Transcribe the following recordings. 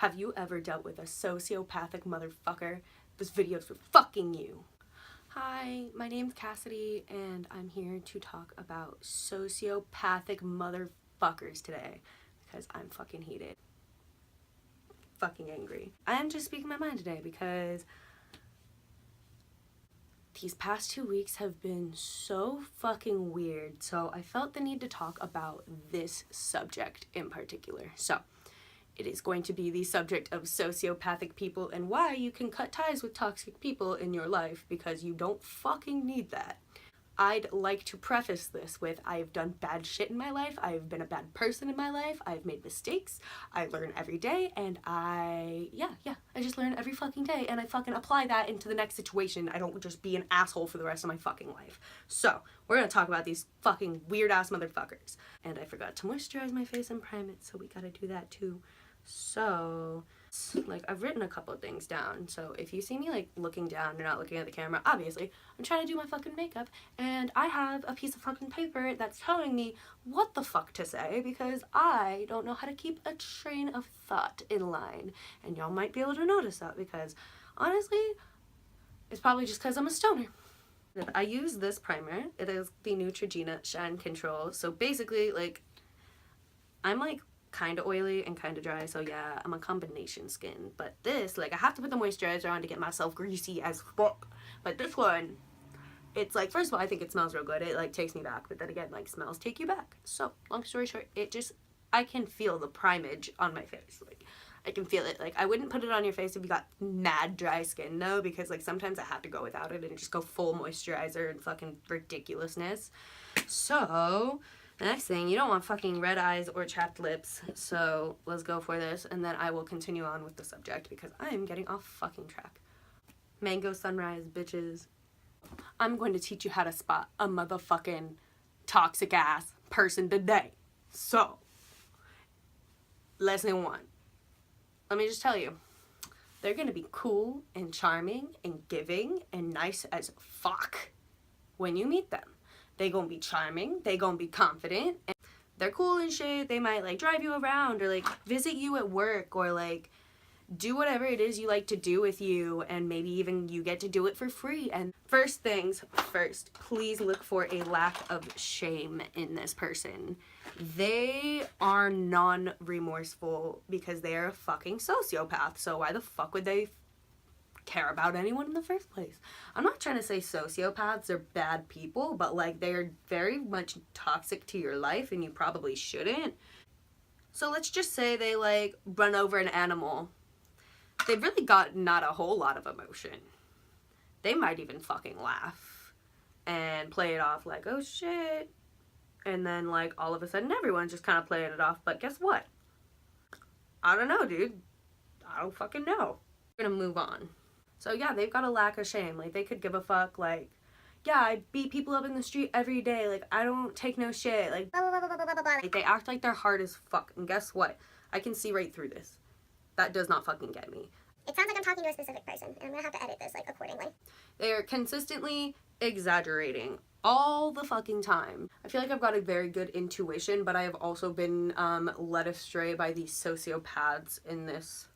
Have you ever dealt with a sociopathic motherfucker? This video's for fucking you. Hi, my name's Cassidy, and I'm here to talk about sociopathic motherfuckers today because I'm fucking heated. Fucking angry. I'm just speaking my mind today because these past 2 weeks have been so fucking weird, so I felt the need to talk about this subject in particular. So, it is going to be the subject of sociopathic people and why you can cut ties with toxic people in your life because you don't fucking need that. I'd like to preface this with I've done bad shit in my life, I've been a bad person in my life, I've made mistakes, I learn every day, and I just learn every fucking day, and I fucking apply that into the next situation. I don't just be an asshole for the rest of my fucking life. So, we're gonna talk about these fucking weird-ass motherfuckers. And I forgot to moisturize my face and prime it, so we gotta do that too. So, like, I've written a couple of things down, so if you see me, like, looking down, you're not looking at the camera, obviously, I'm trying to do my fucking makeup, and I have a piece of fucking paper that's telling me what the fuck to say, because I don't know how to keep a train of thought in line, and y'all might be able to notice that, because, honestly, it's probably just because I'm a stoner. I use this primer. It is the Neutrogena Shine Control, so basically, like, I'm, like, kind of oily and kind of dry, so yeah, I'm a combination skin. But this, like, I have to put the moisturizer on to get myself greasy as fuck. But this one, it's like, first of all, I think it smells real good. It, like, takes me back, but then again, like, smells take you back. So, long story short, I can feel the primage on my face. Like, I can feel it. Like, I wouldn't put it on your face if you got mad dry skin, though, because, like, sometimes I have to go without it and just go full moisturizer and fucking ridiculousness. So, the next thing, you don't want fucking red eyes or chapped lips, so let's go for this, and then I will continue on with the subject because I am getting off fucking track. Mango sunrise, bitches. I'm going to teach you how to spot a motherfucking toxic ass person today. So, lesson 1. Let me just tell you, they're gonna be cool and charming and giving and nice as fuck when you meet them. They gonna be charming, they gonna be confident, and they're cool and shit. They might, like, drive you around or, like, visit you at work or, like, do whatever it is you like to do with you, and maybe even you get to do it for free. And first things first, please look for a lack of shame in this person. They are non-remorseful because they're a fucking sociopath, so why the fuck would they care about anyone in the first place? I'm not trying to say sociopaths are bad people, but, like, they're very much toxic to your life and you probably shouldn't. So let's just say they, like, run over an animal. They've really got not a whole lot of emotion. They might even fucking laugh and play it off like, oh shit, and then, like, all of a sudden everyone's just kind of playing it off. But guess what? I don't know, dude. I don't fucking know. We're gonna move on. So yeah, they've got a lack of shame. Like, they could give a fuck, like, yeah, I beat people up in the street every day, like, I don't take no shit, like, blah, blah, blah, blah, blah, blah. Like, they act like they're hard as fuck, and guess what? I can see right through this. That does not fucking get me. It sounds like I'm talking to a specific person, and I'm gonna have to edit this, like, accordingly. They're consistently exaggerating all the fucking time. I feel like I've got a very good intuition, but I have also been led astray by these sociopaths in this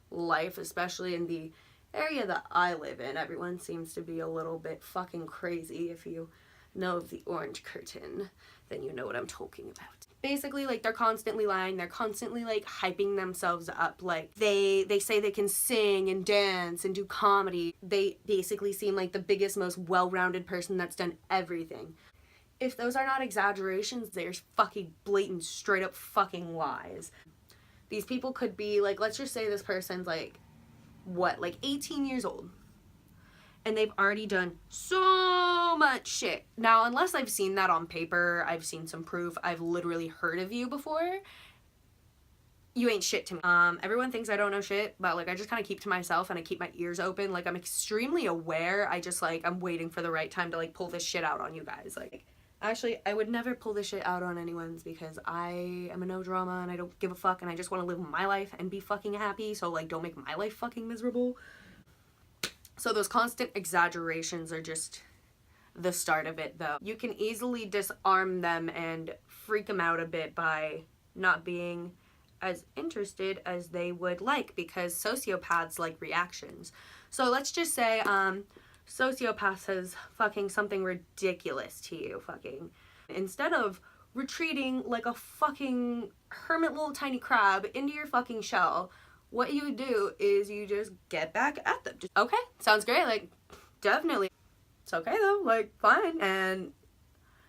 life, especially in the area that I live in. Everyone seems to be a little bit fucking crazy. If you know of the orange curtain, then you know what I'm talking about. Basically, like, they're constantly lying, they're constantly, like, hyping themselves up, like, they say they can sing and dance and do comedy. They basically seem like the biggest, most well-rounded person that's done everything. If those are not exaggerations, they're fucking blatant, straight up fucking lies. These people could be, like, let's just say this person's, like, what, like 18 years old, and they've already done so much shit. Now, unless I've seen that on paper, I've seen some proof, I've literally heard of you before, you ain't shit to me. Everyone thinks I don't know shit, but, like, I just kind of keep to myself and I keep my ears open. Like, I'm extremely aware. I just, like, I'm waiting for the right time to, like, pull this shit out on you guys. Like, actually, I would never pull this shit out on anyone's because I am a no drama and I don't give a fuck and I just want to live my life and be fucking happy, so, like, don't make my life fucking miserable. So those constant exaggerations are just the start of it, though. You can easily disarm them and freak them out a bit by not being as interested as they would like, because sociopaths like reactions. So let's just say sociopath says fucking something ridiculous to you, fucking. Instead of retreating like a fucking hermit little tiny crab into your fucking shell, what you do is you just get back at them. Just, okay, sounds great, like, definitely. It's okay though, like, fine. And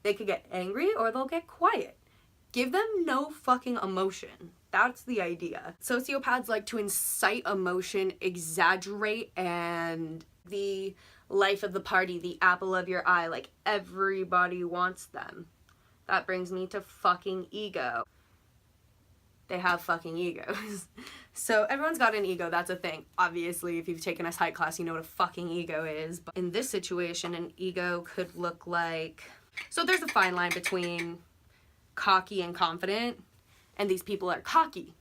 they could get angry or they'll get quiet. Give them no fucking emotion. That's the idea. Sociopaths like to incite emotion, exaggerate, and the life of the party, the apple of your eye, like everybody wants them. That brings me to fucking ego. They have fucking egos. So everyone's got an ego, that's a thing. Obviously, if you've taken a psych class, you know what a fucking ego is. But in this situation, an ego could look like... So there's a fine line between cocky and confident, and these people are cocky.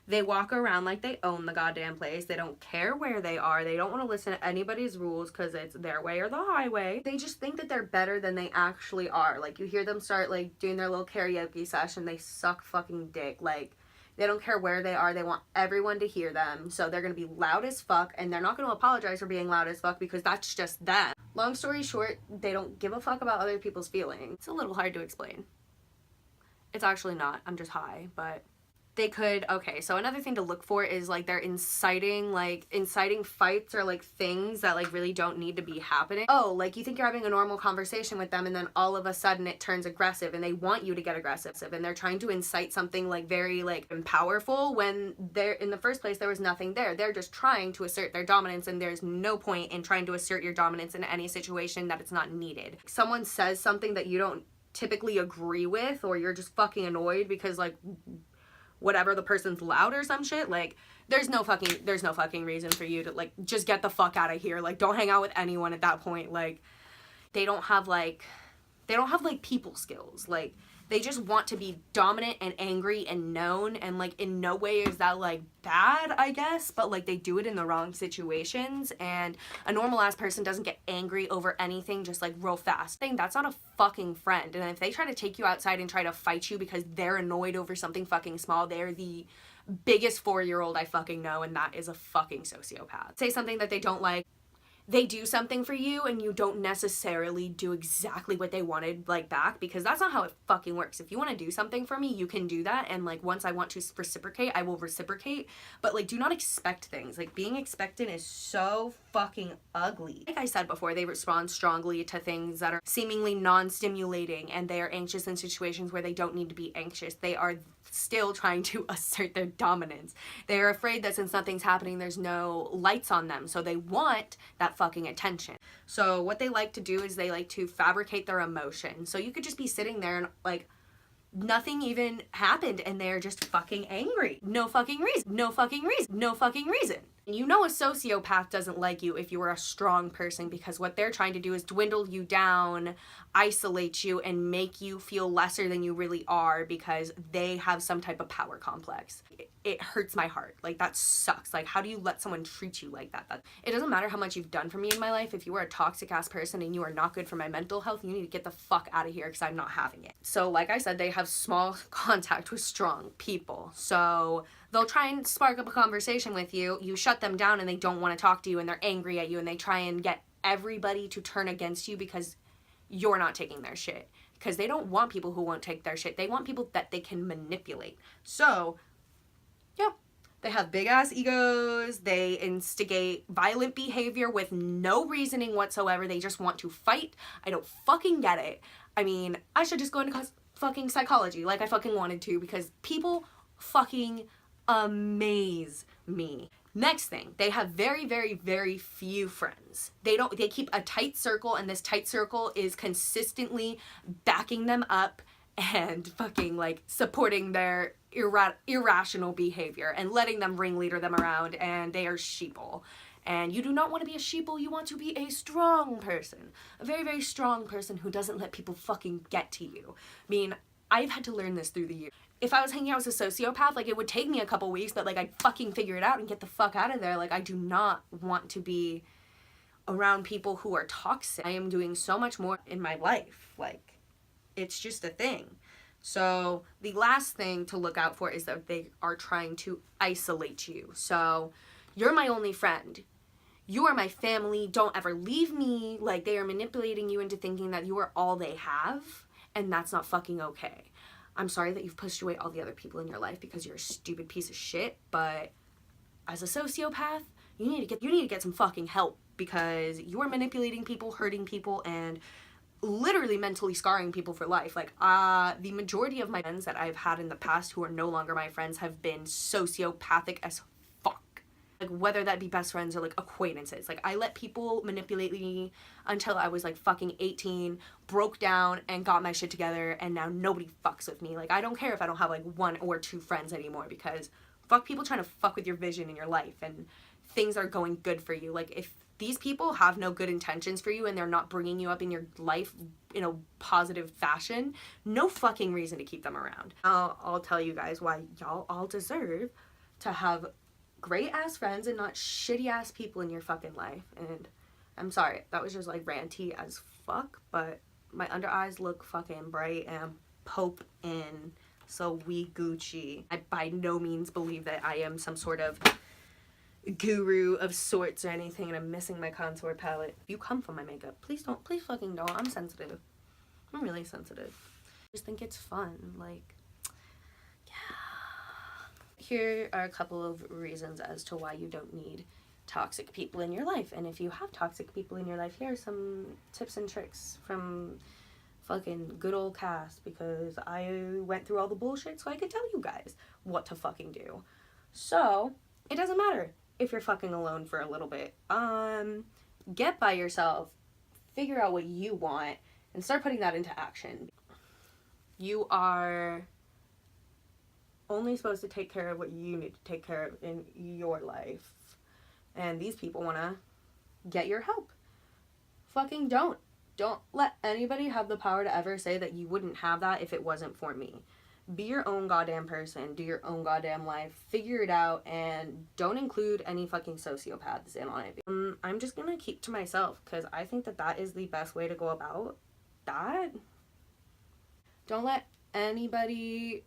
They walk around like they own the goddamn place. They don't care where they are. They don't want to listen to anybody's rules because it's their way or the highway. They just think that they're better than they actually are. Like, you hear them start, like, doing their little karaoke session. They suck fucking dick. Like, they don't care where they are. They want everyone to hear them. So they're going to be loud as fuck, and they're not going to apologize for being loud as fuck because that's just them. Long story short, they don't give a fuck about other people's feelings. It's a little hard to explain. It's actually not. I'm just high, but... They could, okay, so another thing to look for is, like, they're inciting fights or, like, things that, like, really don't need to be happening. Oh, like, you think you're having a normal conversation with them, and then all of a sudden it turns aggressive, and they want you to get aggressive, and they're trying to incite something, like, very, like, powerful, when they're, in the first place, there was nothing there. They're just trying to assert their dominance, and there's no point in trying to assert your dominance in any situation that it's not needed. Someone says something that you don't typically agree with, or you're just fucking annoyed because, like, whatever, the person's loud or some shit, like, there's no fucking reason for you to, like, just get the fuck out of here. Like, don't hang out with anyone at that point. Like, they don't have people skills. Like, they just want to be dominant and angry and known, and, like, in no way is that, like, bad, I guess, but, like, they do it in the wrong situations, and a normal ass person doesn't get angry over anything just, like, real fast. That's not a fucking friend. And if they try to take you outside and try to fight you because they're annoyed over something fucking small, they're the biggest 4-year-old I fucking know, and that is a fucking sociopath. Say something that they don't like. They do something for you and you don't necessarily do exactly what they wanted, like, back, because that's not how it fucking works. If you want to do something for me, you can do that, and, like, once I want to reciprocate, I will reciprocate, but, like, do not expect things. Like, being expectant is so fucking ugly. Like I said before, they respond strongly to things that are seemingly non-stimulating, and they are anxious in situations where they don't need to be anxious. They are still trying to assert their dominance. They're afraid that since nothing's happening, there's no lights on them, so they want that fucking attention. So what they like to do is they like to fabricate their emotion. So you could just be sitting there and, like, nothing even happened, and they're just fucking angry. No fucking reason. No fucking reason. No fucking reason. You know a sociopath doesn't like you if you are a strong person, because what they're trying to do is dwindle you down, isolate you, and make you feel lesser than you really are because they have some type of power complex. It hurts my heart. Like, that sucks. Like, how do you let someone treat you like that? It doesn't matter how much you've done for me in my life. If you are a toxic ass person and you are not good for my mental health, you need to get the fuck out of here because I'm not having it. So like I said, they have small contact with strong people. So they'll try and spark up a conversation with you. You shut them down and they don't want to talk to you and they're angry at you, and they try and get everybody to turn against you because you're not taking their shit. Because they don't want people who won't take their shit. They want people that they can manipulate. So, yeah. They have big ass egos. They instigate violent behavior with no reasoning whatsoever. They just want to fight. I don't fucking get it. I mean, I should just go into fucking psychology like I fucking wanted to, because people fucking amaze me. Next thing, they have very, very, very few friends. They keep a tight circle, and this tight circle is consistently backing them up and fucking, like, supporting their irrational behavior and letting them ringleader them around, and they are sheeple. And you do not want to be a sheeple. You want to be a strong person. A very, very strong person who doesn't let people fucking get to you. I mean, I've had to learn this through the years. If I was hanging out with a sociopath, like, it would take me a couple weeks, but, like, I'd fucking figure it out and get the fuck out of there. Like, I do not want to be around people who are toxic. I am doing so much more in my life. Like, it's just a thing. So the last thing to look out for is that they are trying to isolate you. So you're my only friend. You are my family. Don't ever leave me. Like, they are manipulating you into thinking that you are all they have, and that's not fucking okay. I'm sorry that you've pushed away all the other people in your life because you're a stupid piece of shit, but as a sociopath, you need to get some fucking help, because you are manipulating people, hurting people, and literally mentally scarring people for life. Like, the majority of my friends that I've had in the past who are no longer my friends have been sociopathic as fuck. Like, whether that be best friends or like acquaintances. Like, I let people manipulate me until I was like fucking 18, broke down and got my shit together, and now nobody fucks with me. Like, I don't care if I don't have like 1 or 2 friends anymore, because fuck people trying to fuck with your vision in your life and things are going good for you. Like, if these people have no good intentions for you and they're not bringing you up in your life in a positive fashion, no fucking reason to keep them around. I'll tell you guys why y'all all deserve to have great ass friends and not shitty ass people in your fucking life. And I'm sorry, that was just like ranty as fuck, but my under eyes look fucking bright and Pope in, so we Gucci. I by no means believe that I am some sort of guru of sorts or anything, and I'm missing my contour palette. If you come from my makeup, please fucking don't. I'm sensitive. I'm really sensitive. I just think it's fun. Like, yeah. Here are a couple of reasons as to why you don't need toxic people in your life. And if you have toxic people in your life, here are some tips and tricks from fucking good old Cass, because I went through all the bullshit so I could tell you guys what to fucking do. So, it doesn't matter if you're fucking alone for a little bit. Get by yourself, figure out what you want, and start putting that into action. You are only supposed to take care of what you need to take care of in your life. And these people want to get your help. Fucking don't. Don't let anybody have the power to ever say that you wouldn't have that if it wasn't for me. Be your own goddamn person. Do your own goddamn life. Figure it out, and don't include any fucking sociopaths in on it. I'm just gonna keep to myself, because I think that that is the best way to go about that. Don't let anybody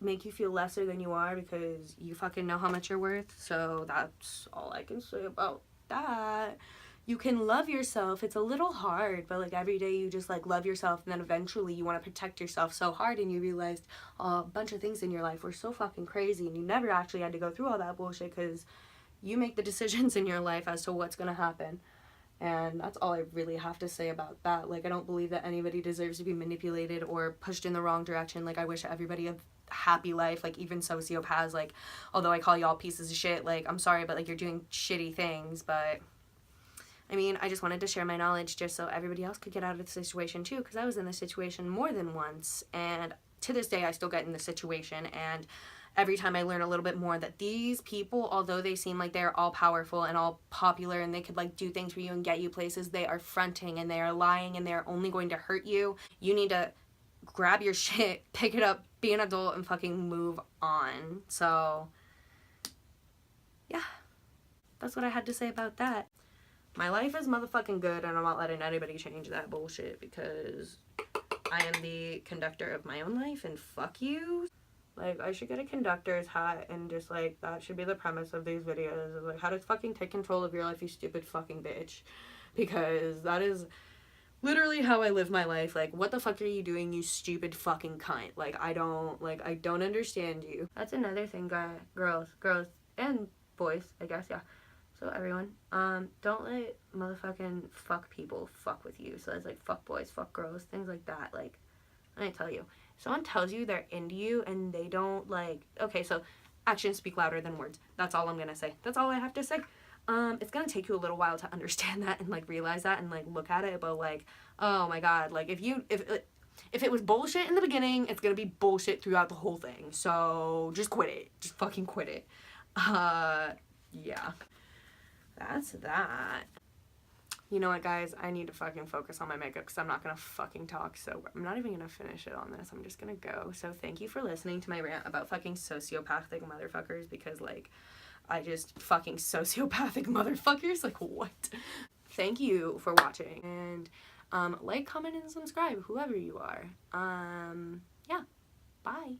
make you feel lesser than you are, because you fucking know how much you're worth. So that's all I can say about that. You can love yourself. It's a little hard, but like every day you just like love yourself, and then eventually you want to protect yourself so hard, and you realized a bunch of things in your life were so fucking crazy, and you never actually had to go through all that bullshit, because you make the decisions in your life as to what's gonna happen. And that's all I really have to say about that. Like, I don't believe that anybody deserves to be manipulated or pushed in the wrong direction. Like, I wish everybody a happy life, like even sociopaths. Like, although I call y'all pieces of shit, like, I'm sorry, but like, you're doing shitty things. But I mean, I just wanted to share my knowledge just so everybody else could get out of the situation too, because I was in this situation more than once, and to this day I still get in the situation, and every time I learn a little bit more that these people, although they seem like they're all powerful and all popular and they could like do things for you and get you places, they are fronting and they are lying and they're only going to hurt you. You need to grab your shit, pick it up, be an adult, and fucking move on. So yeah, that's what I had to say about that. My life is motherfucking good, and I'm not letting anybody change that bullshit, because I am the conductor of my own life, and fuck you. Like, I should get a conductor's hat, and just like, that should be the premise of these videos, of like, how to fucking take control of your life, you stupid fucking bitch. Because that is literally how I live my life. Like, what the fuck are you doing, you stupid fucking cunt? Like, I don't understand you. That's another thing, girls, and boys, I guess, yeah. So everyone, don't let motherfucking fuck people fuck with you. So it's like fuck boys, fuck girls, things like that. Like, let me tell you, someone tells you they're into you and they don't like, okay, so actions speak louder than words. That's all I'm gonna say. That's all I have to say. It's gonna take you a little while to understand that and like realize that and like look at it, but like, oh my god, like if it was bullshit in the beginning, it's gonna be bullshit throughout the whole thing. So just quit it. Just fucking quit it. Yeah. That's that. You know what, guys? I need to fucking focus on my makeup, because I'm not gonna fucking talk, so I'm not even gonna finish it on this. I'm just gonna go. So thank you for listening to my rant about fucking sociopathic motherfuckers, because like, I just fucking sociopathic motherfuckers? Like, what? Thank you for watching, and like, comment, and subscribe, whoever you are. Yeah. Bye.